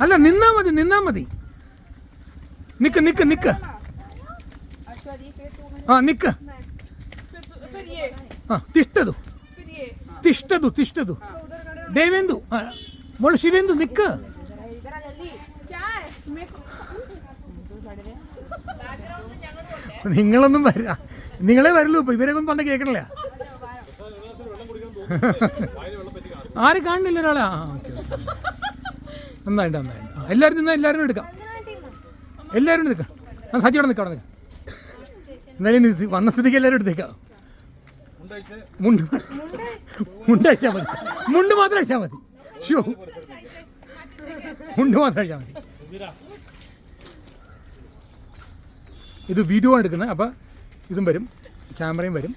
അല്ല നിന്നാ മതി നിക്ക് ആ നിക്ക് തിഷ്ടതു ദേവേന്ദു മോള് ശിവേന്ദു നിക്ക്. നിങ്ങളൊന്നും നിങ്ങളെ വരല്ലോ ഇപ്പൊ ഇവരെ ഒന്നും പണ്ട് കേൾക്കണില്ല. ആരും കാണുന്നില്ല ഒരാളെ. നന്നായിട്ട് എല്ലാവരും എല്ലാവരും എടുക്കാം. എല്ലാവരും എടുക്കാം. സജി അവിടെ നിൽക്കാം. എന്തായാലും വന്ന സ്ഥിതിക്ക് എല്ലാവരും എടുത്തേക്കാം. മുണ്ടഴിച്ചാൽ മതി. മുണ്ട് മാത്രം അഴിച്ചാൽ മതി. ഷോ മുണ്ട് മാത്രം അഴിച്ചാൽ മതി. ഇത് വീഡിയോ ആണ് എടുക്കുന്നത്. അപ്പം ഇതും വരും, ക്യാമറയും വരും.